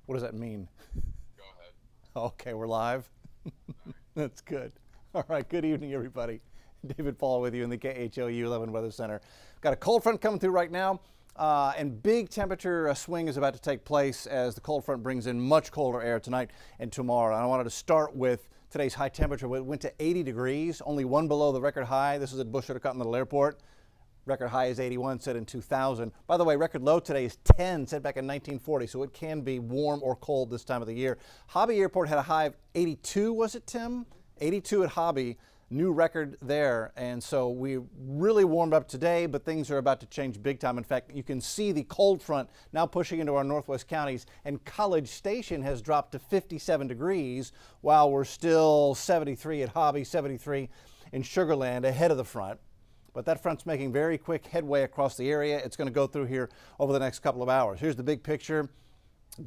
What does that mean? Go ahead. Okay, we're live. That's good. All right, good evening, everybody. David Paul with you in the KHOU 11 Weather Center. Got a cold front coming through right now, and big temperature swing is about to take place as the cold front brings in much colder air tonight and tomorrow. And I wanted to start with today's high temperature. It went to 80 degrees, only one below the record high. This is at Bush Intercontinental Airport. Record high is 81, set in 2000. By the way, record low today is 10, set back in 1940, so it can be warm or cold this time of the year. Hobby Airport had a high of 82, was it, Tim? 82 at Hobby, new record there. And so we really warmed up today, but things are about to change big time. In fact, you can see the cold front now pushing into our northwest counties, and College Station has dropped to 57 degrees, while we're still 73 at Hobby, 73 in Sugar Land, ahead of the front. But that front's making very quick headway across the area. It's going to go through here over the next couple of hours. Here's the big picture.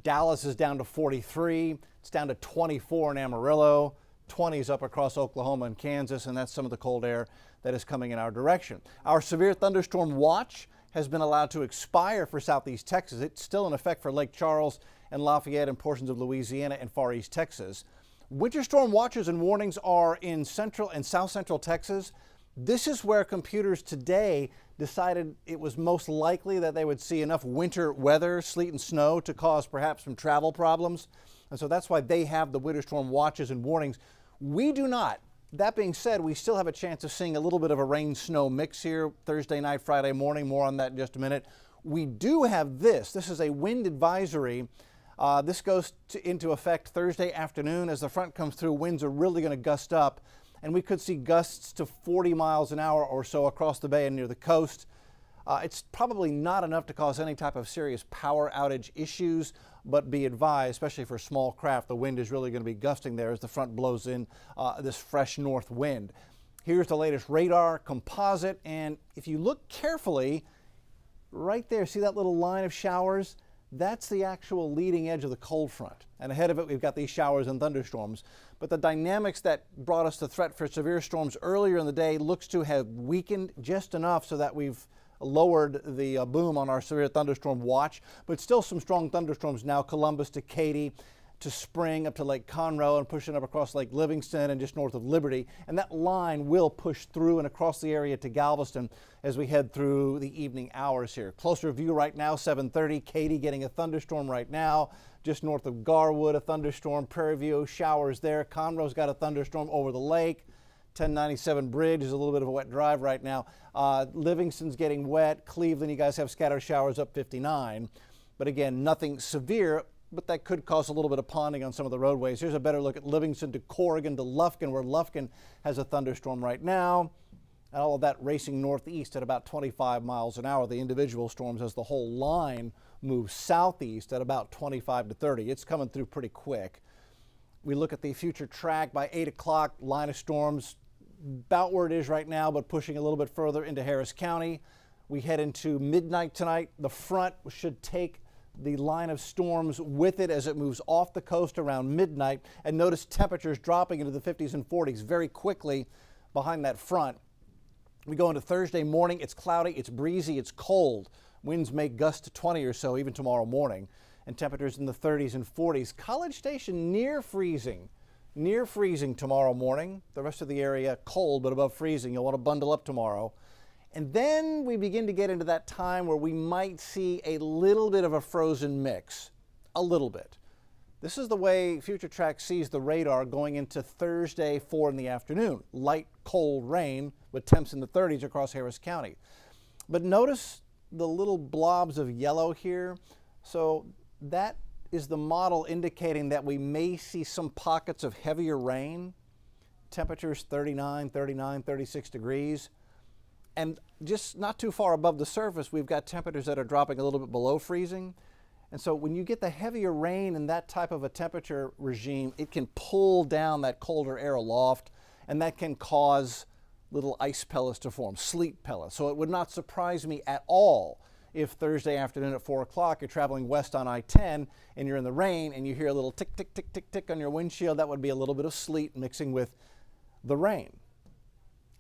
Dallas is down to 43. It's down to 24 in Amarillo. 20s up across Oklahoma and Kansas, and that's some of the cold air that is coming in our direction. Our severe thunderstorm watch has been allowed to expire for southeast Texas. It's still in effect for Lake Charles and Lafayette and portions of Louisiana and far east Texas. Winter storm watches and warnings are in central and south central Texas. This is where computers today decided it was most likely that they would see enough winter weather, sleet and snow, to cause perhaps some travel problems. And so that's why they have the winter storm watches and warnings. We do not. That being said, we still have a chance of seeing a little bit of a rain-snow mix here Thursday night, Friday morning. More on that in just a minute. We do have this. This is a wind advisory. This goes into effect Thursday afternoon. As the front comes through, winds are really going to gust up, and we could see gusts to 40 miles an hour or so across the bay and near the coast. It's probably not enough to cause any type of serious power outage issues, but be advised, especially for small craft, the wind is really going to be gusting there as the front blows in this fresh north wind. Here's the latest radar composite, and if you look carefully, right there, see that little line of showers? That's the actual leading edge of the cold front. And ahead of it, we've got these showers and thunderstorms. But the dynamics that brought us the threat for severe storms earlier in the day looks to have weakened just enough so that we've lowered the boom on our severe thunderstorm watch. But still some strong thunderstorms now, Columbus to Katy to Spring up to Lake Conroe and pushing up across Lake Livingston and just north of Liberty. And that line will push through and across the area to Galveston as we head through the evening hours here. Closer view right now, 7:30. Katy getting a thunderstorm right now. Just north of Garwood, a thunderstorm. Prairie View, showers there. Conroe's got a thunderstorm over the lake. 1097 Bridge is a little bit of a wet drive right now. Livingston's getting wet. Cleveland, you guys have scattered showers up 59. But again, nothing severe, but that could cause a little bit of ponding on some of the roadways. Here's a better look at Livingston to Corrigan to Lufkin, where Lufkin has a thunderstorm right now. And all of that racing northeast at about 25 miles an hour. The individual storms as the whole line moves southeast at about 25 to 30. It's coming through pretty quick. We look at the Futuretrack by 8 o'clock, line of storms about where it is right now, but pushing a little bit further into Harris County. We head into midnight tonight. The front should take the line of storms with it as it moves off the coast around midnight. And notice temperatures dropping into the 50s and 40s very quickly behind that front. We go into Thursday morning. It's cloudy, it's breezy, it's cold. Winds may gust to 20 or so even tomorrow morning. And temperatures in the 30s and 40s. College Station near freezing tomorrow morning. The rest of the area cold but above freezing. You'll want to bundle up tomorrow. And then we begin to get into that time where we might see a little bit of a frozen mix, a little bit. This is the way Futuretrack sees the radar going into Thursday 4 in the afternoon. Light, cold rain with temps in the 30s across Harris County. But notice the little blobs of yellow here. So that is the model indicating that we may see some pockets of heavier rain. Temperatures 39, 36 degrees. And just not too far above the surface, we've got temperatures that are dropping a little bit below freezing. And so when you get the heavier rain and that type of a temperature regime, it can pull down that colder air aloft, and that can cause little ice pellets to form, sleet pellets. So it would not surprise me at all if Thursday afternoon at 4 o'clock you're traveling west on I-10 and you're in the rain and you hear a little tick, tick, tick, tick, tick on your windshield. That would be a little bit of sleet mixing with the rain.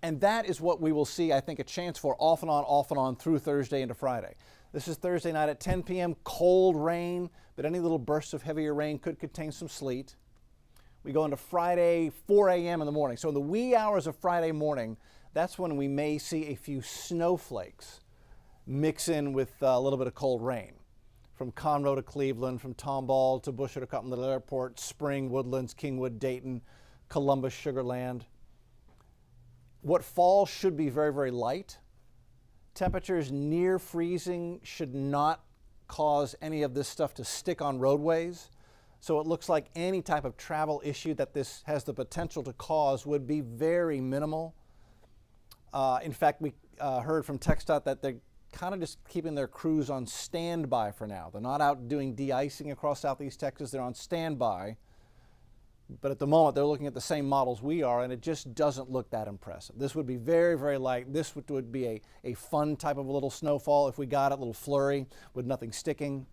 And that is what we will see, I think, a chance for off and on through Thursday into Friday. This is Thursday night at 10 p.m. Cold rain, but any little bursts of heavier rain could contain some sleet. We go into Friday, 4 a.m. in the morning. So in the wee hours of Friday morning, that's when we may see a few snowflakes mix in with a little bit of cold rain. From Conroe to Cleveland, from Tomball to Busher to Cottonwood Airport, Spring, Woodlands, Kingwood, Dayton, Columbus, Sugar Land. What falls should be very, very light. Temperatures near freezing should not cause any of this stuff to stick on roadways. So it looks like any type of travel issue that this has the potential to cause would be very minimal. In fact, we heard from TxDOT that they're kind of just keeping their crews on standby for now. They're not out doing de-icing across southeast Texas. They're on standby. But at the moment, they're looking at the same models we are, and it just doesn't look that impressive. This would be very, very light. This would be a fun type of a little snowfall if we got it, a little flurry with nothing sticking.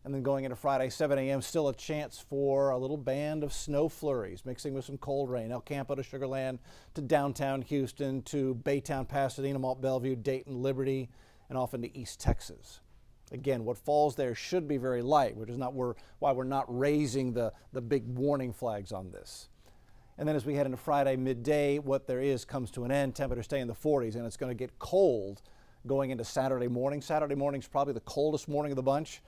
And then going into Friday, 7 a.m., still a chance for a little band of snow flurries mixing with some cold rain. El Campo to Sugar Land to downtown Houston to Baytown, Pasadena, Malt Bellevue, Dayton, Liberty, and off into East Texas. Again, what falls there should be very light, which is why we're not raising the big warning flags on this. And then as we head into Friday midday, what there is comes to an end. Temperatures stay in the 40s, and it's going to get cold going into Saturday morning. Saturday morning is probably the coldest morning of the bunch.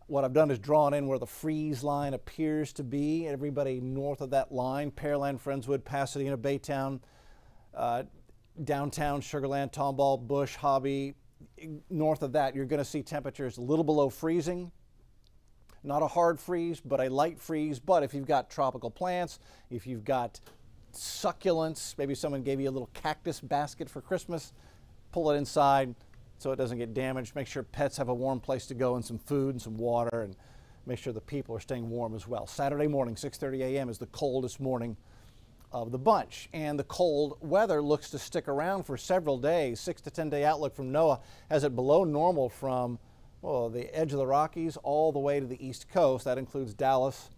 What I've done is drawn in where the freeze line appears to be. Everybody north of that line, Pearland, Friendswood, Pasadena, Baytown, downtown, Sugar Land, Tomball, Bush, Hobby. North of that, you're going to see temperatures a little below freezing. Not a hard freeze, but a light freeze. But if you've got tropical plants, if you've got succulents, maybe someone gave you a little cactus basket for Christmas, pull it inside so it doesn't get damaged. Make sure pets have a warm place to go and some food and some water, and make sure the people are staying warm as well. Saturday morning, 6:30 a.m. is the coldest morning of the bunch, and the cold weather looks to stick around for several days. 6 to 10 day outlook from NOAA has it below normal from the edge of the Rockies all the way to the East Coast. That includes Dallas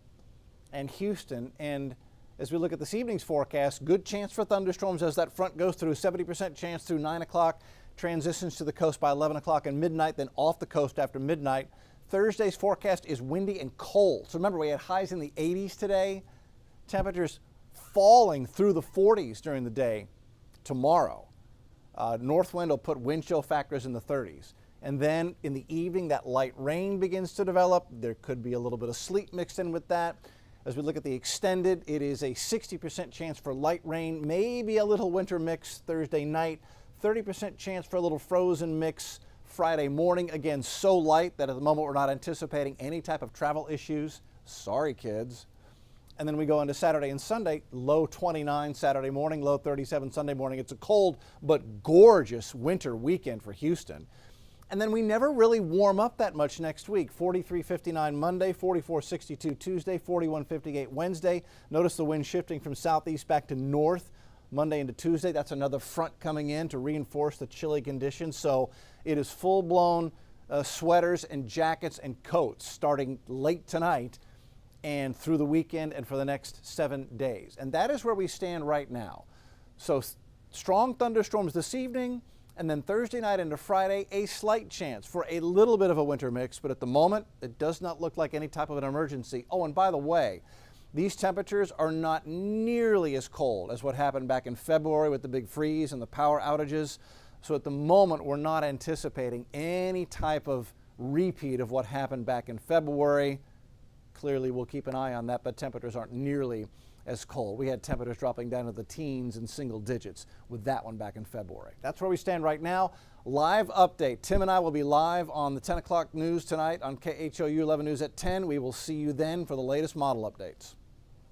and Houston. And as we look at this evening's forecast, good chance for thunderstorms as that front goes through. 70% chance through 9 o'clock, transitions to the coast by 11 o'clock and midnight, then off the coast after midnight. Thursday's forecast is windy and cold. So remember, we had highs in the 80s today. Temperatures falling through the 40s during the day tomorrow. North wind will put wind chill factors in the 30s. And then in the evening, that light rain begins to develop. There could be a little bit of sleet mixed in with that. As we look at the extended, it is a 60% chance for light rain, maybe a little winter mix Thursday night, 30% chance for a little frozen mix Friday morning. Again, so light that at the moment we're not anticipating any type of travel issues. Sorry, kids. And then we go into Saturday and Sunday, low 29 Saturday morning, low 37 Sunday morning. It's a cold but gorgeous winter weekend for Houston. And then we never really warm up that much next week. 43-59 Monday, 44-62 Tuesday, 41-58 Wednesday. Notice the wind shifting from southeast back to north Monday into Tuesday. That's another front coming in to reinforce the chilly conditions. So it is full-blown sweaters and jackets and coats starting late tonight and through the weekend and for the next 7 days. And that is where we stand right now. So strong thunderstorms this evening, and then Thursday night into Friday, a slight chance for a little bit of a winter mix, but at the moment, it does not look like any type of an emergency. Oh, and by the way, these temperatures are not nearly as cold as what happened back in February with the big freeze and the power outages. So at the moment, we're not anticipating any type of repeat of what happened back in February. Clearly, we'll keep an eye on that, but temperatures aren't nearly as cold. We had temperatures dropping down to the teens and single digits with that one back in February. That's where we stand right now. Live update. Tim and I will be live on the 10 o'clock news tonight on KHOU 11 News at 10. We will see you then for the latest model updates.